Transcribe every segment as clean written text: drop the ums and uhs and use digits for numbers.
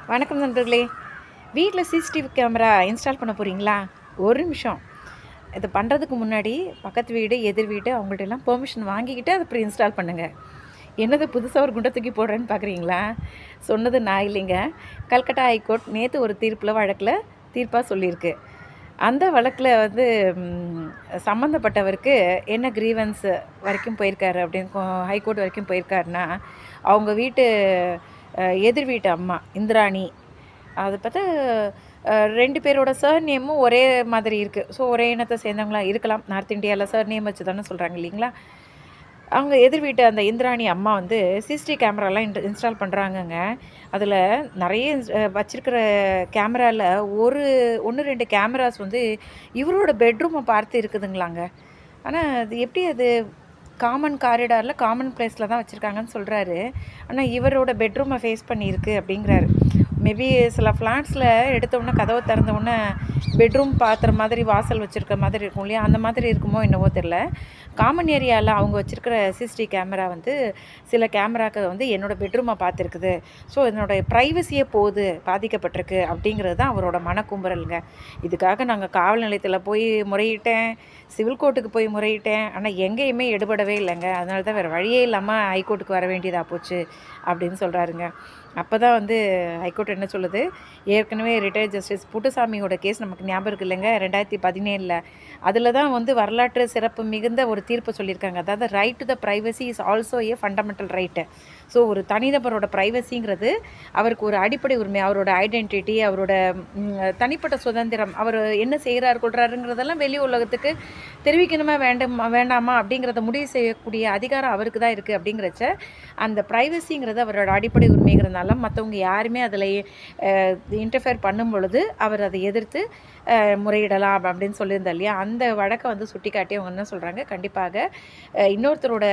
வணக்கம் நண்பர்களே. வீட்டில் சிசிடிவி கேமரா இன்ஸ்டால் பண்ண போகிறீங்களா? ஒரு நிமிஷம். இது பண்ணுறதுக்கு முன்னாடி பக்கத்து வீடு, எதிர் வீடு அவங்கள்ட்டலாம் பெர்மிஷன் வாங்கிக்கிட்டு அது அப்புறம் இன்ஸ்டால் பண்ணுங்கள். என்னது புதுசாக ஒரு குண்டை தூக்கி போடுறேன்னு பார்க்குறீங்களா? சொன்னது நான் இல்லைங்க. கல்கட்டா ஹைகோர்ட் நேற்று ஒரு வழக்கில் தீர்ப்பாக சொல்லியிருக்கு. அந்த வழக்கில் வந்து சம்மந்தப்பட்டவருக்கு என்ன கிரீவன்ஸ் வரைக்கும் போயிருக்காரு அப்படின்னு ஹைகோர்ட் வரைக்கும் போயிருக்காருன்னா, அவங்க வீட்டு எதிர் வீட்டு அம்மா இந்திராணி. அது பார்த்தா 2 பேரோட சர்நேமும் ஒரே மாதிரி இருக்குது. ஸோ ஒரே இனத்தை சேர்ந்தவங்களா இருக்கலாம். நார்த் இந்தியாவில் சர்நேம் வச்சு தானே சொல்கிறாங்க இல்லைங்களா? அவங்க எதிர் வீட்டு அந்த இந்திராணி அம்மா வந்து சிசிடிவி கேமராலாம் இன்ஸ்டால் பண்ணுறாங்கங்க. அதில் நிறைய வச்சிருக்கிற கேமராவில் 1, 2 கேமராஸ் வந்து இவரோட பெட்ரூமை பார்த்து இருக்குதுங்களாங்க. ஆனால் அது எப்படி அது காமன் காரிடாரில் காமன் பிளேஸில் தான் வச்சுருக்காங்கன்னு சொல்கிறாரு. ஆனால் இவரோட பெட்ரூமை ஃபேஸ் பண்ணியிருக்கு அப்படிங்கிறாரு. மேபி சில ஃப்ளாட்ஸில் எடுத்தவுடனே கதவை திறந்தவுடனே பெட்ரூம் பார்க்குற மாதிரி வாசல் வச்சுருக்க மாதிரி இருக்கும் இல்லையா? அந்த மாதிரி இருக்குமோ என்னவோ தெரில. காமன் ஏரியாவில் அவங்க வச்சுருக்கிற சிசிடிவி கேமரா வந்து சில கேமராக்கள் வந்து என்னோடய பெட்ரூமை பார்த்துருக்குது. ஸோ என்னோடய ப்ரைவசியே பாதிக்கப்பட்டிருக்கு அப்படிங்கிறது தான் அவரோட மனக்கும்புறலுங்க. இதுக்காக நாங்கள் காவல் நிலையத்தில் போய் முறையிட்டேன், சிவில் கோர்ட்டுக்கு போய் முறையிட்டேன். ஆனால் எங்கேயுமே எடுபடவே இல்லைங்க. அதனால தான் வேறு வழியே இல்லாமல் ஹைகோர்ட்டுக்கு வர வேண்டியதாக போச்சு அப்படின்னு சொல்கிறாருங்க. அப்போ தான் வந்து ஹைகோர்ட் என்ன சொல்லுது, ஏற்கனவே ரிட்டையர்ட் ஜஸ்டிஸ் புட்டுசாமியோட கேஸ் நமக்கு ஞாபகம் இருக்குது இல்லைங்க, 2017. அதில் தான் வந்து வரலாற்று சிறப்பு மிகுந்த ஒரு தீர்ப்பு சொல்லியிருக்காங்க. அதாவது right to the privacy is also A fundamental right. So ஒரு தனிநபரோட ப்ரைவசிங்கிறது அவருக்கு ஒரு அடிப்படை உரிமை. அவரோட ஐடென்டிட்டி, அவரோட தனிப்பட்ட சுதந்திரம், அவர் என்ன செய்கிறாரு கொள்கிறாருங்கிறதெல்லாம் வெளி உலகத்துக்கு தெரிவிக்கணுமா வேண்டாமா அப்படிங்கிறத முடிவு செய்யக்கூடிய அதிகாரம் அவருக்கு தான் இருக்குது. அப்படிங்கிறச்ச அந்த ப்ரைவசிங்கிறது அவரோட அடிப்படை உரிமைங்கிறதுனால மற்றவங்க யாருமே அதில் இன்டர்ஃபியர் பண்ணும் பொழுது அவர் அதை எதிர்த்து முறையிடலாம் அப்படின்னு சொல்லியிருந்தா இல்லையா? அந்த வழக்கை வந்து சுட்டி காட்டி அவங்க என்ன சொல்கிறாங்க, கண்டிப்பாக இன்னொருத்தரோட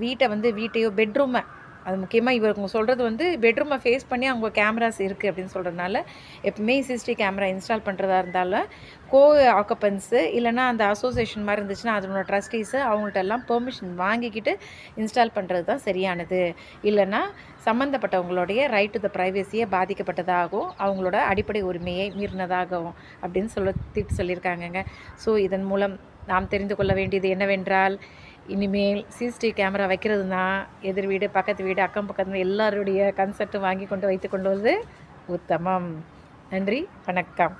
வீட்டையோ பெட்ரூமை, அது முக்கியமாக இவங்க சொல்கிறது வந்து பெட்ரூமை ஃபேஸ் பண்ணி அவங்க கேமராஸ் இருக்குது அப்படின்னு சொல்கிறதுனால எப்பவுமே சிசிடிவி கேமரா இன்ஸ்டால் பண்ணுறதா இருந்தாலும் ஆக்குபன்ஸு இல்லைனா அந்த அசோசியேஷன் மாதிரி இருந்துச்சுன்னா அதனோட ட்ரஸ்டீஸு அவங்கள்ட்ட எல்லாம் பெர்மிஷன் வாங்கிக்கிட்டு இன்ஸ்டால் பண்ணுறது தான் சரியானது. இல்லைன்னா சம்மந்தப்பட்டவங்களுடைய ரைட் டு த ப்ரைவசியை பாதிக்கப்பட்டதாகவும் அவங்களோட அடிப்படை உரிமையை மீறினதாகவும் அப்படின்னு சொல்லியிருக்காங்கங்க. ஸோ இதன் மூலம் நாம் தெரிந்து கொள்ள வேண்டியது என்னவென்றால், இனிமேல் சிசிடிவி கேமரா வைக்கிறதுனா எதிர் வீடு, பக்கத்து வீடு, அக்கம் பக்கத்து எல்லாருடைய கன்செப்ட்டும் வாங்கி கொண்டு வைத்து கொண்டு வந்து உத்தமம். நன்றி, வணக்கம்.